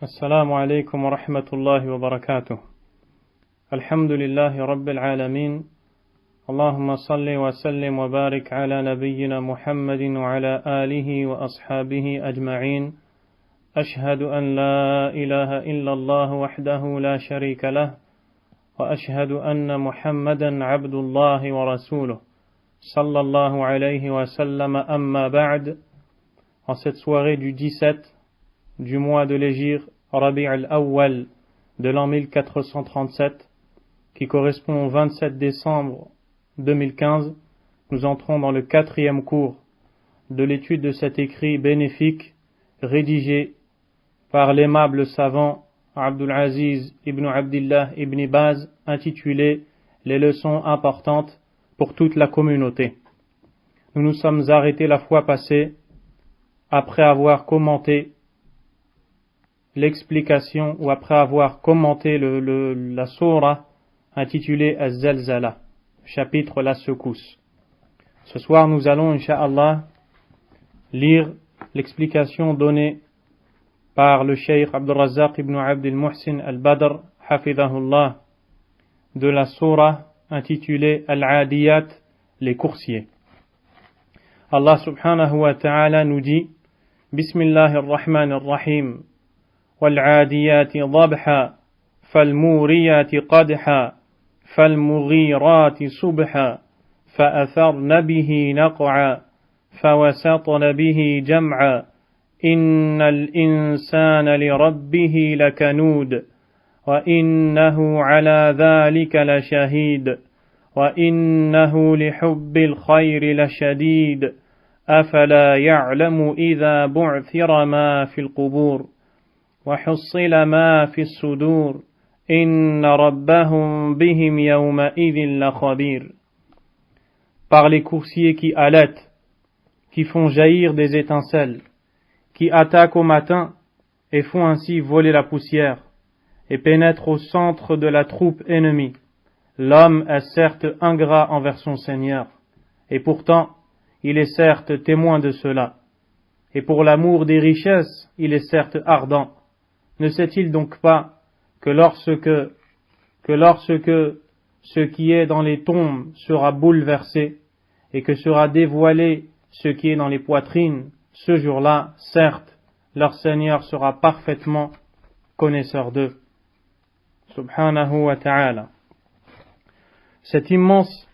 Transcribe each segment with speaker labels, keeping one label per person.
Speaker 1: السلام عليكم ورحمة الله وبركاته. الحمد لله رب العالمين. اللهم صل وسلم وبارك على نبينا محمد وعلى آله وأصحابه أجمعين. أشهد أن لا إله إلا الله وحده لا شريك له وأشهد أن محمدا عبد الله ورسوله صلى الله عليه وسلم أما بعد. En cette soirée du 17 du mois de l'Hégire, Rabi' al-Awwal de l'an 1437, qui correspond au 27 décembre 2015, nous entrons dans le 4e cours de l'étude de cet écrit bénéfique rédigé par l'aimable savant Abdul Aziz ibn Abdillah ibn Baz, intitulé Les leçons importantes pour toute la communauté. Nous nous sommes arrêtés la fois passée après avoir commenté l'explication ou après avoir commenté la sourate intitulée Az-Zalzala, chapitre La secousse. Ce soir, nous allons, Inch'Allah, lire l'explication donnée par le Cheikh Abdul Razzaq ibn Abdul Muhsin al-Badr, hafidhahullah, de la sourate intitulée Al-Adiyat, les coursiers. Allah subhanahu wa ta'ala nous dit Bismillahir Rahmanir Rahim والعاديات ضبحا فالموريات قدحا فالمغيرات صبحا فأثرن به نقعا فوسطن به جمعا إن الإنسان لربه لكنود وإنه على ذلك لشهيد وإنه لحب الخير لشديد أفلا يعلم إذا بعثر ما في القبور وحصل ما في الصدور إن ربهم بهم يومئذ لخبير. Par les coursiers qui halètent, qui font jaillir des étincelles, qui attaquent au matin et font ainsi voler la poussière, et pénètrent au centre de la troupe ennemie. L'homme est certes ingrat envers son Seigneur, et pourtant il est certes témoin de cela. Et pour l'amour des richesses, il est certes ardent. Ne sait-il donc pas que lorsque ce qui est dans les tombes sera bouleversé et que sera dévoilé ce qui est dans les poitrines, ce jour-là, certes, leur Seigneur sera parfaitement connaisseur d'eux. Subhanahu wa ta'ala. Cette immense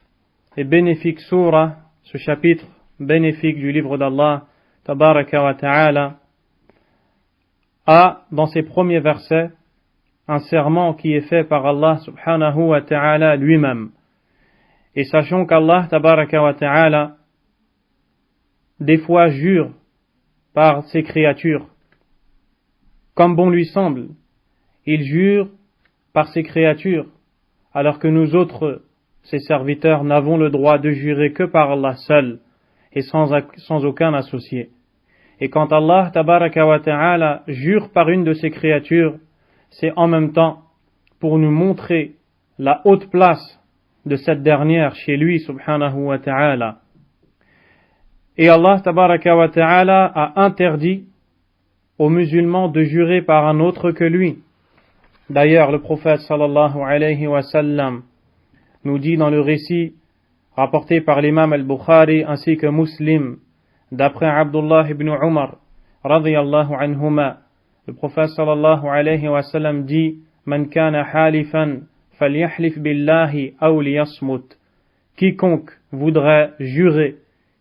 Speaker 1: et bénéfique sourate, ce chapitre bénéfique du livre d'Allah, Tabaraka wa ta'ala, a, dans ses premiers versets, un serment qui est fait par Allah subhanahu wa ta'ala lui-même. Et sachons qu'Allah tabaraka wa ta'ala, des fois jure par ses créatures, comme bon lui semble. Il jure par ses créatures, alors que nous autres, ses serviteurs, n'avons le droit de jurer que par Allah seul, et sans aucun associé. Et quand Allah tabaraka wa ta'ala jure par une de ses créatures, c'est en même temps pour nous montrer la haute place de cette dernière chez lui subhanahu wa ta'ala. Et Allah tabaraka wa ta'ala a interdit aux musulmans de jurer par un autre que lui. D'ailleurs, le prophète sallallahu alayhi wa sallam nous dit dans le récit rapporté par l'imam al-Bukhari ainsi que Muslim, d'après Abdullah ibn Umar, radiyallahu anhuma, le prophète sallallahu alayhi wa sallam dit Man kana halifan falyahlif billahi aw liyasmut. Quiconque voudrait jurer,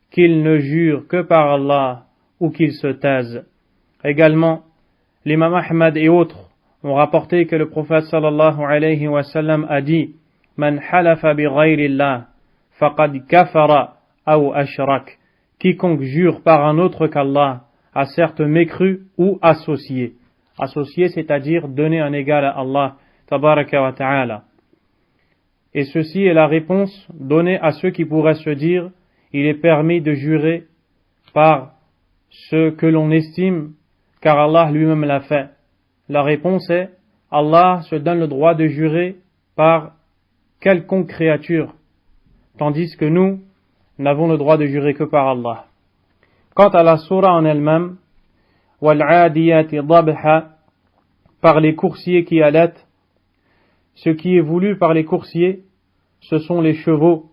Speaker 1: qu'il ne jure que par Allah ou qu'il se taise. Également, l'imam Ahmad et autres ont rapporté que le prophète sallallahu alayhi wa sallam a dit Man halafa bi ghayrillah faqad kafara aw ashrak. Quiconque jure par un autre qu'Allah a certes mécru ou associé. Associé, c'est-à-dire donner un égal à Allah, tabaraka wa ta'ala. Et ceci est la réponse donnée à ceux qui pourraient se dire, il est permis de jurer par ce que l'on estime, car Allah lui-même l'a fait. La réponse est, Allah se donne le droit de jurer par quelconque créature, tandis que nous n'avons le droit de jurer que par Allah. Quant à la sourate en elle-même, وَالْعَادِيَاتِ ضَبْحًا, par les coursiers qui allaitent. Ce qui est voulu par les coursiers, ce sont les chevaux.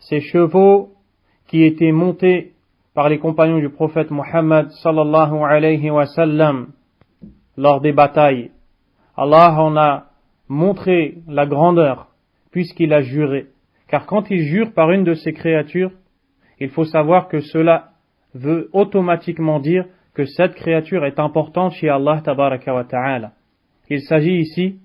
Speaker 1: Ces chevaux qui étaient montés par les compagnons du prophète Muhammad sallallahu alayhi wa sallam lors des batailles. Allah en a montré la grandeur puisqu'il a juré. Car quand il jure par une de ses créatures, il faut savoir que cela veut automatiquement dire que cette créature est importante chez Allah tabaraka wa ta'ala. Il s'agit ici,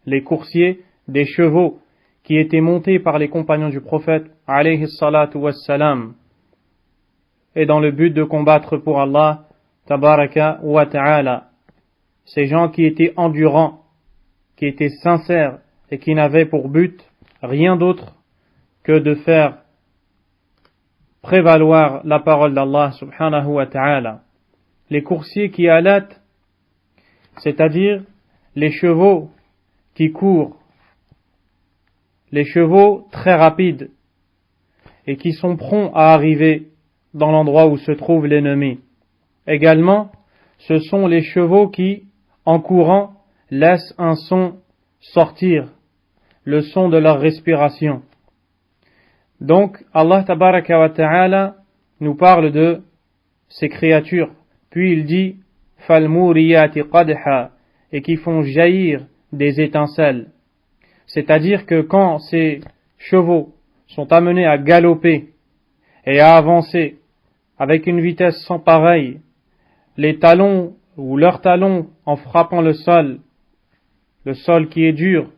Speaker 1: les coursiers, des chevaux qui étaient montés par les compagnons du prophète alayhi salatu wassalam, et dans le but de combattre pour Allah tabaraka wa ta'ala. Ces gens qui étaient endurants, qui étaient sincères et qui n'avaient pour but rien d'autre que de faire prévaloir la parole d'Allah subhanahu wa ta'ala. Les coursiers qui allaitent, c'est-à-dire les chevaux qui courent, les chevaux très rapides et qui sont prompts à arriver dans l'endroit où se trouve l'ennemi. Également, ce sont les chevaux qui, en courant, laissent un son sortir, le son de leur respiration. Donc, Allah tabaraka wa ta'ala nous parle de ces créatures. Puis il dit falmuriyati qadha, et qui font jaillir des étincelles. C'est-à-dire que quand ces chevaux sont amenés à galoper et à avancer avec une vitesse sans pareille, les talons ou leurs talons en frappant le sol qui est dur,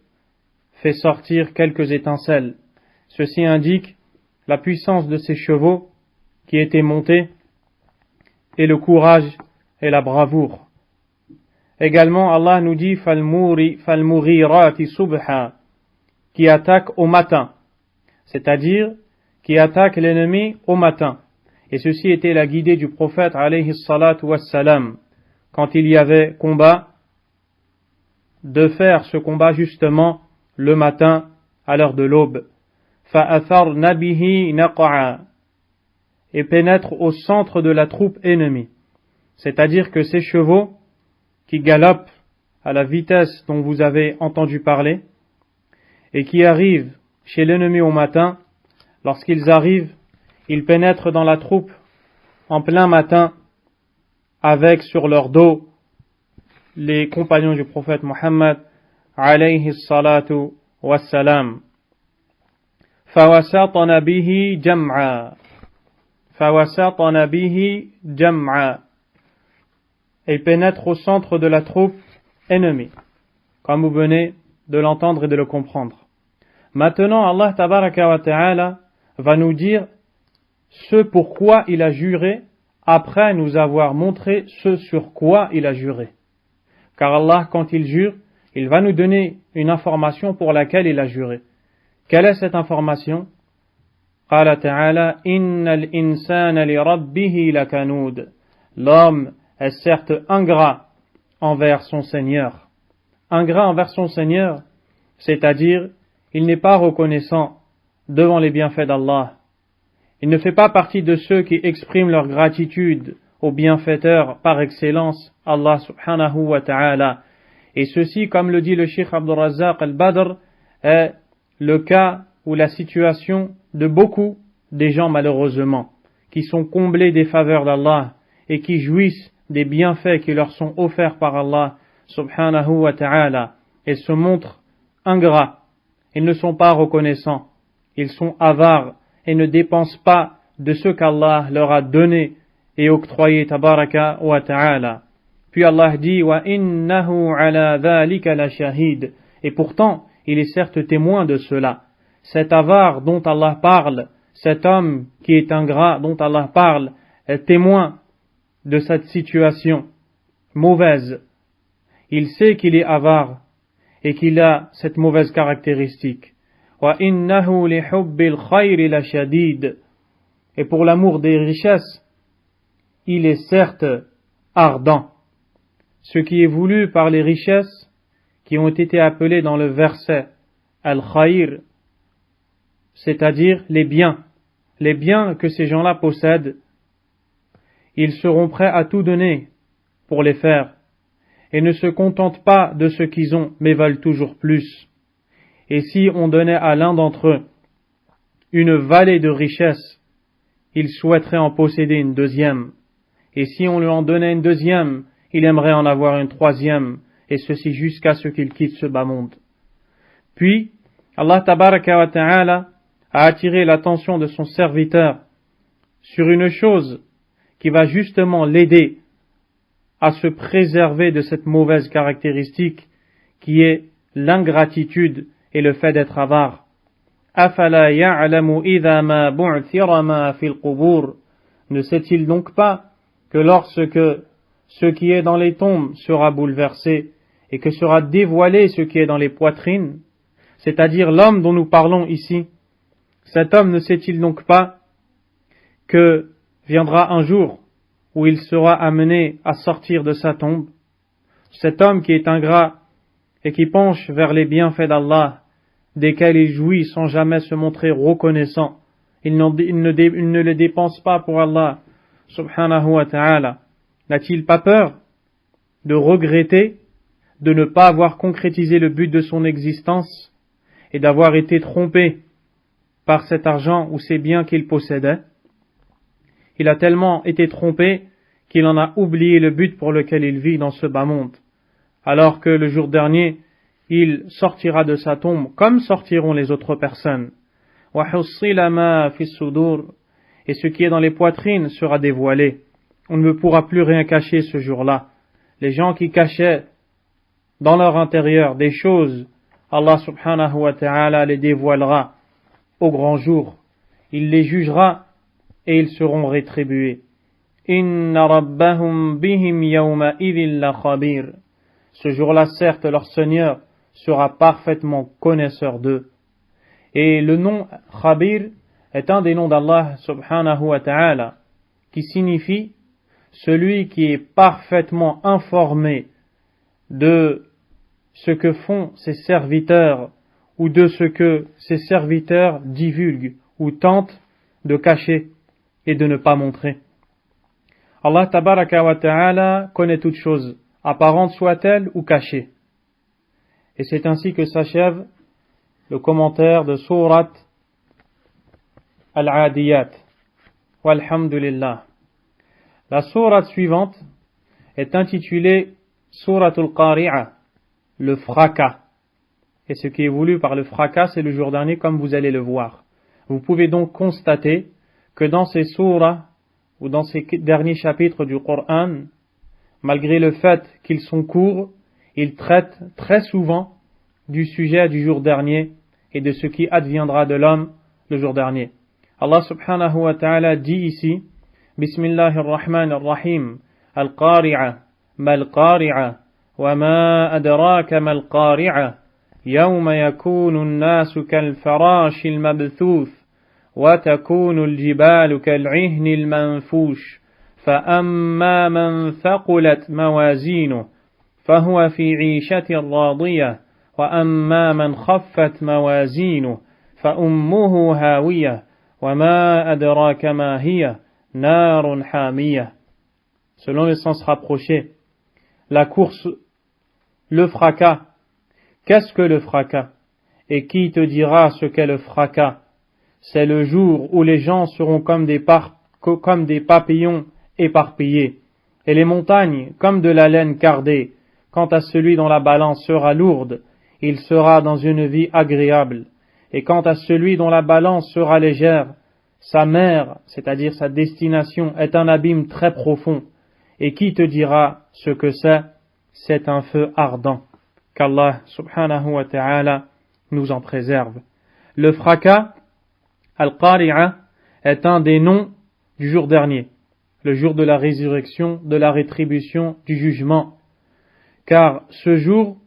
Speaker 1: fait sortir quelques étincelles. Ceci indique la puissance de ces chevaux qui étaient montés et le courage et la bravoure. Également, Allah nous dit falmughirati subha, qui attaque au matin, c'est-à-dire qui attaque l'ennemi au matin. Et ceci était la guidée du prophète alayhi salatu wassalam, quand il y avait combat, de faire ce combat justement le matin à l'heure de l'aube. Fa'atharna bihi naqa'a, et pénètre au centre de la troupe ennemie. C'est-à-dire que ces chevaux qui galopent à la vitesse dont vous avez entendu parler et qui arrivent chez l'ennemi au matin, lorsqu'ils arrivent, ils pénètrent dans la troupe en plein matin avec sur leur dos les compagnons du prophète Muhammad alayhi salatu wassalam. Fawasatana bihi jam'a. Fawasatana bihi jam'a. Et pénètre au centre de la troupe ennemie, comme vous venez de l'entendre et de le comprendre. Maintenant, Allah tabaraka wa ta'ala va nous dire ce pourquoi il a juré après nous avoir montré ce sur quoi il a juré. Car Allah, quand il jure, il va nous donner une information pour laquelle il a juré. Quelle est cette information? Qala ta'ala, innal insana li rabbihi lakanud. L'homme est certes ingrat envers son Seigneur. Ingrat envers son Seigneur, c'est-à-dire, il n'est pas reconnaissant devant les bienfaits d'Allah. Il ne fait pas partie de ceux qui expriment leur gratitude au bienfaiteur par excellence, Allah subhanahu wa ta'ala. Et ceci, comme le dit le Cheikh Abdul Razzaq al-Badr, est le cas ou la situation de beaucoup des gens malheureusement, qui sont comblés des faveurs d'Allah et qui jouissent des bienfaits qui leur sont offerts par Allah subhanahu wa ta'ala et se montrent ingrats. Ils ne sont pas reconnaissants, ils sont avares et ne dépensent pas de ce qu'Allah leur a donné et octroyé tabaraka wa ta'ala. Puis Allah dit wa innahu ala dhalika la shahid, et pourtant il est certes témoin de cela. Cet avare dont Allah parle, cet homme qui est ingrat dont Allah parle, est témoin de cette situation mauvaise. Il sait qu'il est avare et qu'il a cette mauvaise caractéristique. Wa innahu li hubbil khayri la shadid, et pour l'amour des richesses, il est certes ardent. Ce qui est voulu par les richesses qui ont été appelées dans le verset al-khayr, c'est-à-dire les biens que ces gens-là possèdent, ils seront prêts à tout donner pour les faire. et ne se contentent pas de ce qu'ils ont, mais veulent toujours plus. Et si on donnait à l'un d'entre eux une vallée de richesse, il souhaiterait en posséder une deuxième. Et si on lui en donnait une deuxième, il aimerait en avoir une troisième, et ceci jusqu'à ce qu'il quitte ce bas monde. Puis, Allah tabaraka wa ta'ala a attiré l'attention de son serviteur sur une chose qui va justement l'aider à se préserver de cette mauvaise caractéristique qui est l'ingratitude et le fait d'être avare. أَفَلَا يَعْلَمُ إِذَا مَا بُعْثِرَ مَا فِي الْقُبُورِ. Ne sait-il donc pas que lorsque ce qui est dans les tombes sera bouleversé et que sera dévoilé ce qui est dans les poitrines, c'est-à-dire l'homme dont nous parlons ici, cet homme ne sait-il donc pas que viendra un jour où il sera amené à sortir de sa tombe? Cet homme qui est ingrat et qui penche vers les bienfaits d'Allah, desquels il jouit sans jamais se montrer reconnaissant, il ne les dépense pas pour Allah, subhanahu wa ta'ala. N'a-t-il pas peur de regretter de ne pas avoir concrétisé le but de son existence et d'avoir été trompé par cet argent ou ces biens qu'il possédait? Il a tellement été trompé qu'il en a oublié le but pour lequel il vit dans ce bas monde, alors que le jour dernier, il sortira de sa tombe comme sortiront les autres personnes. Et ce qui est dans les poitrines sera dévoilé. On ne pourra plus rien cacher ce jour-là. Les gens qui cachaient dans leur intérieur des choses, Allah subhanahu wa ta'ala les dévoilera au grand jour. Il les jugera et ils seront rétribués. Inna rabbahum bihim yawma idhin la khabir. Ce jour-là, certes, leur Seigneur sera parfaitement connaisseur d'eux. Et le nom Khabir est un des noms d'Allah subhanahu wa ta'ala, qui signifie celui qui est parfaitement informé de ce que font ses serviteurs ou de ce que ses serviteurs divulguent ou tentent de cacher et de ne pas montrer. Allah tabaraka wa ta'ala connaît toutes choses, apparentes soient-elles ou cachées. Et c'est ainsi que s'achève le commentaire de Surat Al-Adiyat. Walhamdulillah. La sourate suivante est intitulée Surat Al-Qari'a, le fracas. Et ce qui est voulu par le fracas, c'est le jour dernier, comme vous allez le voir. Vous pouvez donc constater que dans ces sourates, ou dans ces derniers chapitres du Coran, malgré le fait qu'ils sont courts, ils traitent très souvent du sujet du jour dernier et de ce qui adviendra de l'homme le jour dernier. Allah subhanahu wa ta'ala dit ici, Bismillahir Rahmanir Rahim, Al-Qari'a, Mal-Qari'a, wa ma adraka Mal-Qari'a, yawma yakunu an-nasu kal-farashi al-mabthuth, wa takunu al-jibalu kal-'ihni al-manfush, فأما من ثقلت موازينه فهو في عيشة راضية وأما من خفت موازينه فأمه هاوية وما أدراك ما هي نار حامية. Selon le sens rapproché, la course, le fracas. Qu'est-ce que le fracas? Et qui te dira ce qu'est le fracas? C'est le jour où les gens seront comme des papillons éparpillés, et les montagnes comme de la laine cardée. Quant à celui dont la balance sera lourde, il sera dans une vie agréable, et quant à celui dont la balance sera légère, sa mère, c'est-à-dire sa destination, est un abîme très profond, et qui te dira ce que c'est? C'est un feu ardent. Qu'Allah subhanahu wa ta'ala nous en préserve. Le fracas, Al-Qari'a, est un des noms du jour dernier, le jour de la résurrection, de la rétribution, du jugement. Car ce jour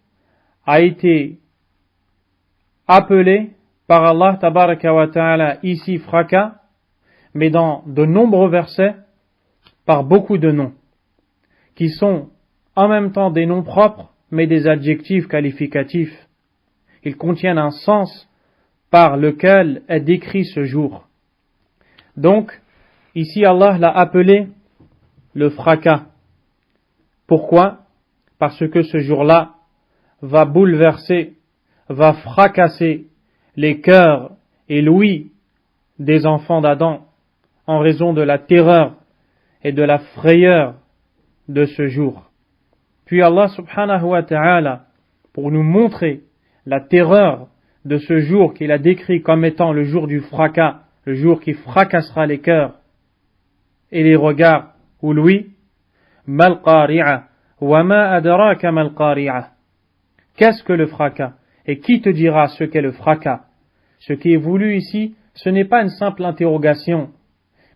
Speaker 1: a été appelé par Allah tabaraka wa ta'ala ici fracas, mais dans de nombreux versets par beaucoup de noms, qui sont en même temps des noms propres, mais des adjectifs qualificatifs. Ils contiennent un sens par lequel est décrit ce jour. Donc, ici Allah l'a appelé le fracas. Pourquoi? parce que ce jour-là va bouleverser, va fracasser les cœurs et l'ouïe des enfants d'Adam en raison de la terreur et de la frayeur de ce jour. Puis Allah subhanahu wa ta'ala, pour nous montrer la terreur de ce jour qu'il a décrit comme étant le jour du fracas, le jour qui fracassera les cœurs et les regards ou l'ouïe, Mal qari'a wa ma adraka mal qari'a. Qu'est-ce que le fracas? Et qui te dira ce qu'est le fracas? Ce qui est voulu ici, ce n'est pas une simple interrogation,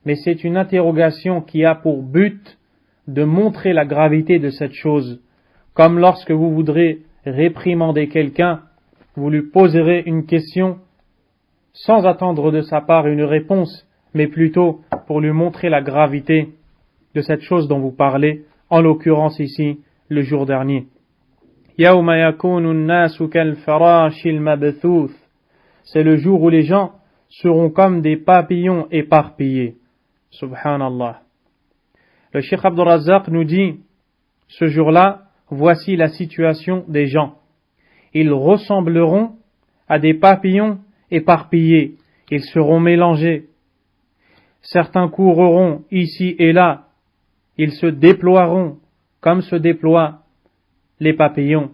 Speaker 1: mais c'est une interrogation qui a pour but de montrer la gravité de cette chose. Comme lorsque vous voudrez réprimander quelqu'un, vous lui poserez une question sans attendre de sa part une réponse, mais plutôt pour lui montrer la gravité de cette chose dont vous parlez, en l'occurrence ici, le jour dernier. Yawma yakunu an-nasu kal-farashi al-mabthuth. C'est le jour où les gens seront comme des papillons éparpillés. Subhanallah. Le Cheikh Abdul Razzaq nous dit, ce jour-là, voici la situation des gens. Ils ressembleront à des papillons éparpillés. Ils seront mélangés. Certains courront ici et là. Ils se déploieront comme se déploient les papillons.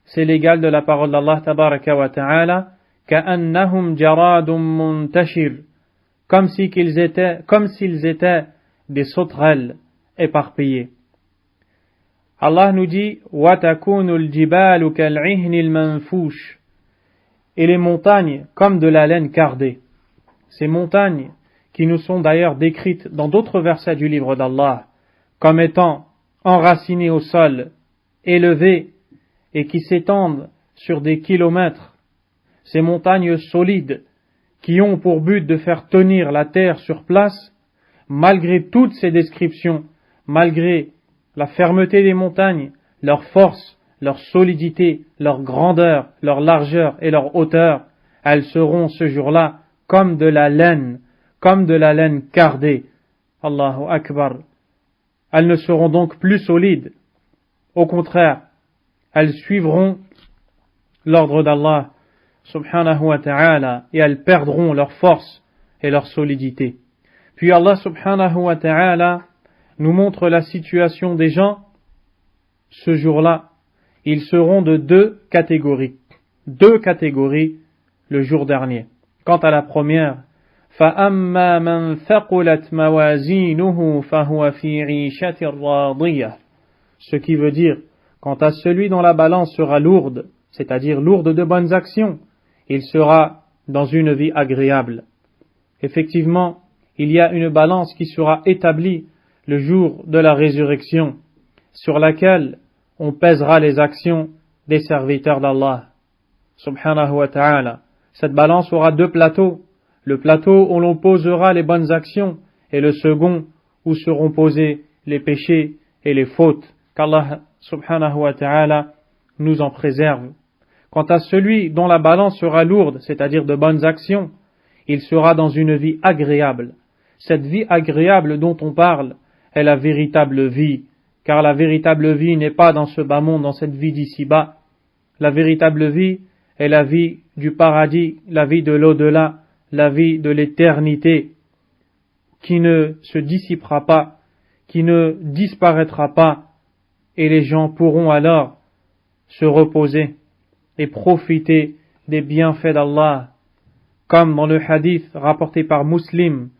Speaker 1: C'est l'égal de la parole d'Allah tabaraka wa ta'ala, ka'annahum jaradun muntashir, comme s'ils étaient des sauterelles éparpillées. Allah nous dit, wa takunu al-jibalu kal'ihni al-manfush, et les montagnes comme de la laine cardée. Ces montagnes qui nous sont d'ailleurs décrites dans d'autres versets du livre d'Allah comme étant enracinées au sol, élevées et qui s'étendent sur des kilomètres. Ces montagnes solides qui ont pour but de faire tenir la terre sur place, malgré toutes ces descriptions, malgré la fermeté des montagnes, leur force, leur solidité, leur grandeur, leur largeur et leur hauteur, elles seront ce jour-là comme de la laine cardée. Allahu Akbar. Elles ne seront donc plus solides. Au contraire, elles suivront l'ordre d'Allah subhanahu wa ta'ala et elles perdront leur force et leur solidité. Puis Allah subhanahu wa ta'ala nous montre la situation des gens ce jour-là. Ils seront de deux catégories le jour dernier. Quant à la première, فَأَمَّا مَنْ ثَقُلَتْ مَوَازِينُهُ فَهُوَ فِي عِيشَةٍ رَاضِيَةٍ. Ce qui veut dire, quant à celui dont la balance sera lourde, c'est-à-dire lourde de bonnes actions, il sera dans une vie agréable. Effectivement, il y a une balance qui sera établie le jour de la résurrection, sur laquelle on pèsera les actions des serviteurs d'Allah, subhanahu wa ta'ala. Cette balance aura deux plateaux. Le plateau où l'on posera les bonnes actions et le second où seront posés les péchés et les fautes, qu'Allah subhanahu wa ta'ala nous en préserve. Quant à celui dont la balance sera lourde, c'est-à-dire de bonnes actions, il sera dans une vie agréable. Cette vie agréable dont on parle est la véritable vie, car la véritable vie n'est pas dans ce bas monde, dans cette vie d'ici-bas. La véritable vie est la vie du paradis, la vie de l'au-delà, la vie de l'éternité, qui ne se dissipera pas, qui ne disparaîtra pas, et les gens pourront alors se reposer et profiter des bienfaits d'Allah, comme dans le hadith rapporté par Muslim,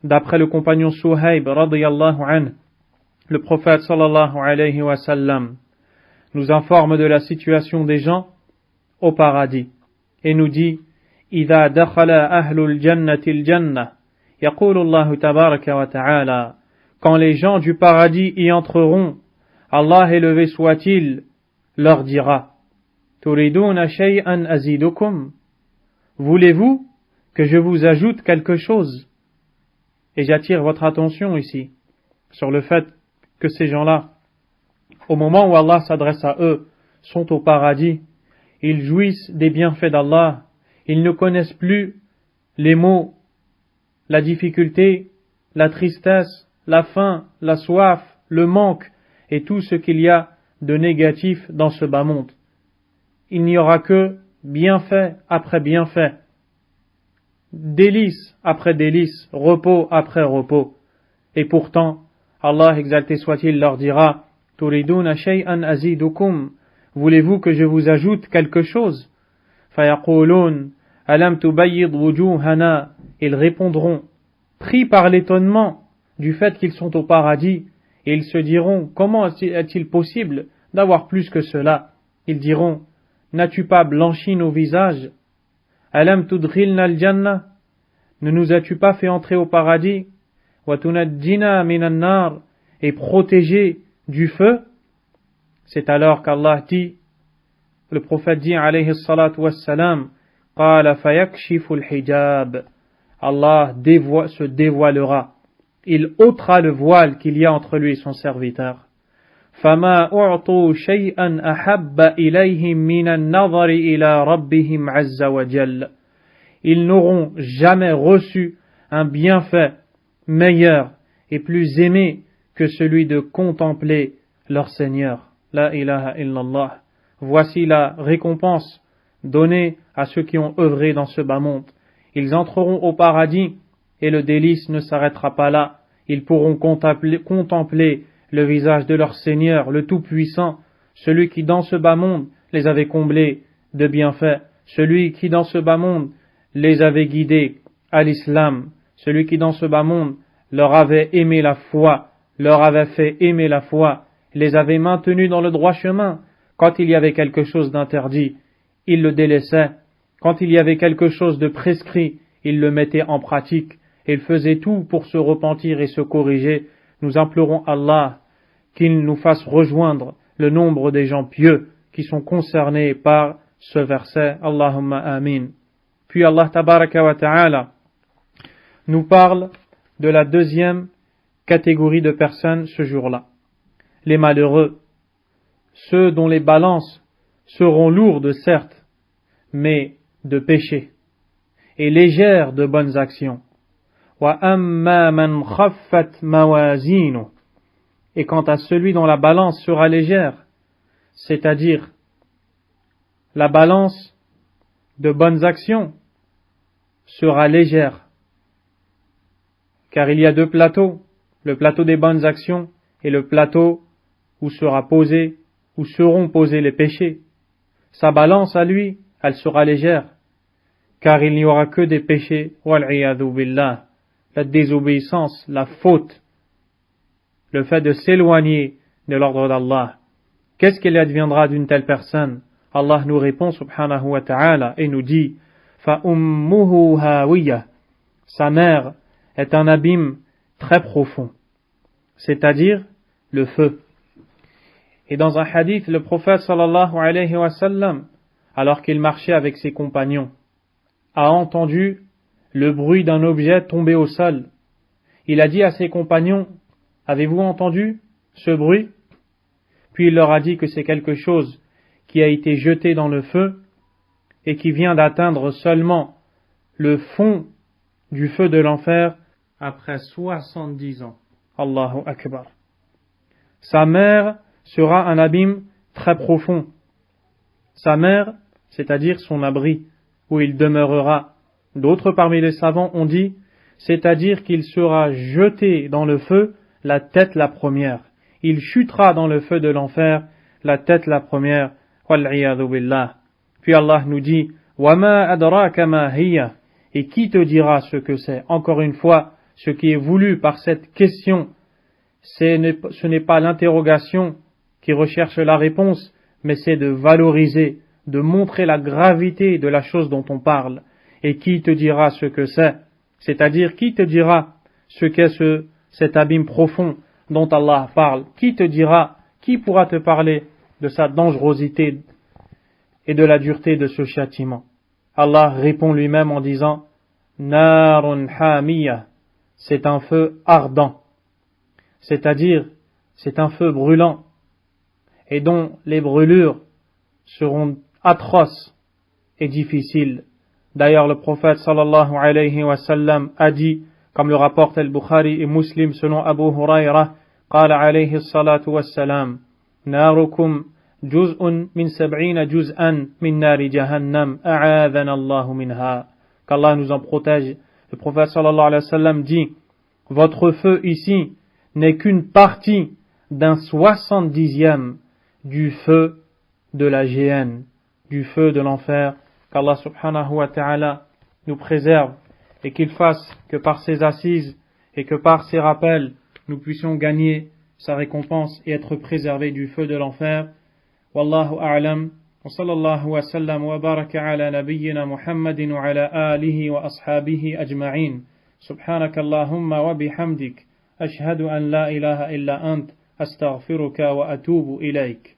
Speaker 1: d'après le compagnon Suhayb radiyallahu anhu, le prophète sallallahu alayhi wa sallam nous informe de la situation des gens au paradis et nous dit إذا دخل أهل الجنة الجنة يقول الله تبارك وتعالى. Quand les gens du paradis y entreront, Allah élevé soit-il leur dira تريدون شيئا أزيدكم. Voulez-vous que je vous ajoute quelque chose? Et j'attire votre attention ici sur le fait que ces gens-là, au moment où Allah s'adresse à eux, sont au paradis, ils jouissent des bienfaits d'Allah. Ils ne connaissent plus les maux, la difficulté, la tristesse, la faim, la soif, le manque et tout ce qu'il y a de négatif dans ce bas monde. Il n'y aura que bienfait après bienfait, délices après délices, repos après repos. Et pourtant, Allah exalté soit-il leur dira: Turiduna shay'an azidukum, voulez-vous que je vous ajoute quelque chose? Fayaqulun alam tubayyid wujuhana, ils répondront, pris par l'étonnement du fait qu'ils sont au paradis, et ils se diront: comment est-il possible d'avoir plus que cela? Ils diront: n'as-tu pas blanchi nos visages? Alam tudkhilna al-jannah, ne nous as-tu pas fait entrer au paradis? Wa tunajjina minan nar, et protégé du feu? C'est alors qu'Allah dit, le prophète dit alayhi salatu wassalam, qala fayakshifu al-hijab, Allah se dévoilera, il ôtera le voile qu'il y a entre lui et son serviteur. فَمَا أُعْطُوا شَيْئًا أَحَبَّ إِلَيْهِمْ مِنَ النَّظَرِ إِلَى رَبِّهِمْ عَزَّ وَجَلَّ. Ils n'auront jamais reçu un bienfait meilleur et plus aimé que celui de contempler leur Seigneur. La ilaha illallah. Voici la récompense donnée à ceux qui ont œuvré dans ce bas monde. Ils entreront au paradis et le délice ne s'arrêtera pas là. Ils pourront contempler le visage de leur Seigneur, le Tout-Puissant, celui qui dans ce bas monde les avait comblés de bienfaits, celui qui dans ce bas monde les avait guidés à l'islam, celui qui dans ce bas monde leur avait aimé la foi, leur avait fait aimer la foi, les avait maintenus dans le droit chemin. Quand il y avait quelque chose d'interdit, il le délaissait. Quand il y avait quelque chose de prescrit, il le mettait en pratique. Il faisait tout pour se repentir et se corriger. Nous implorons Allah qu'il nous fasse rejoindre le nombre des gens pieux qui sont concernés par ce verset. Allahumma amin. Puis Allah tabaraka wa ta'ala nous parle de la deuxième catégorie de personnes ce jour-là. Les malheureux, ceux dont les balances seront lourdes certes, mais de péché, et légères de bonnes actions. Wa amma man khaffat mawazinu, et quant à celui dont la balance sera légère, c'est-à-dire la balance de bonnes actions sera légère, car il y a deux plateaux, le plateau des bonnes actions et le plateau où seront posés les péchés. Sa balance à lui, elle sera légère, car il n'y aura que des péchés, wal-'iyadhu billah, la désobéissance, la faute, le fait de s'éloigner de l'ordre d'Allah. Qu'est-ce qu'il adviendra d'une telle personne? Allah nous répond subhanahu wa ta'ala et nous dit: فَأُمُّهُ هَاوِيَةٌ, sa mère est un abîme très profond, c'est-à-dire le feu. Et dans un hadith, le prophète sallallahu alayhi wa sallam, alors qu'il marchait avec ses compagnons, a entendu le bruit d'un objet tombé au sol. Il a dit à ses compagnons: avez-vous entendu ce bruit? Puis il leur a dit que c'est quelque chose qui a été jeté dans le feu et qui vient d'atteindre seulement le fond du feu de l'enfer après 70 ans. Allahu Akbar. Sa mère sera un abîme très profond. Sa mère, c'est-à-dire son abri, où il demeurera. D'autres parmi les savants ont dit, c'est-à-dire qu'il sera jeté dans le feu, la tête la première. Il chutera dans le feu de l'enfer, la tête la première. Wal-'iyadhu billah. Puis Allah nous dit, وَمَا أَدْرَاكَ مَا هِيَ, et qui te dira ce que c'est? Encore une fois, ce qui est voulu par cette question, ce n'est pas l'interrogation qui recherche la réponse, mais c'est de valoriser, de montrer la gravité de la chose dont on parle. Et qui te dira ce que c'est? C'est-à-dire, qui te dira ce qu'est cet abîme profond dont Allah parle? Qui te dira, qui pourra te parler de sa dangerosité et de la dureté de ce châtiment? Allah répond lui-même en disant: Narun hamiyah, c'est un feu ardent, c'est-à-dire c'est un feu brûlant et dont les brûlures seront atroces et difficiles. D'ailleurs, le prophète sallallahu alayhi wa sallam a dit, comme le rapportent Al-Bukhari et Muslim selon Abu Huraira, قال عليه الصلاة والسلام ناركم جزء من 70 جزءا من نار جهنم أعاذنا الله منها. Qu'Allah nous en protège. Le prophète sallallahu alayhi wa sallam dit: votre feu ici n'est qu'une partie d'un 70e du feu de la géhenne, du feu de l'enfer. Qu'Allah subhanahu wa ta'ala nous préserve et qu'il fasse que par ses assises et que par ses rappels nous puissions gagner sa récompense et être préservés du feu de l'enfer. Wallahu a'lam. Wa sallallahu wa sallam wa baraka ala nabiyyina Muhammadin wa ala alihi wa ashabihi ajma'in. Subhanaka Allahumma wa bihamdik. Ashhadu an la ilaha illa ant. Astaghfiruka wa atubu ilayk.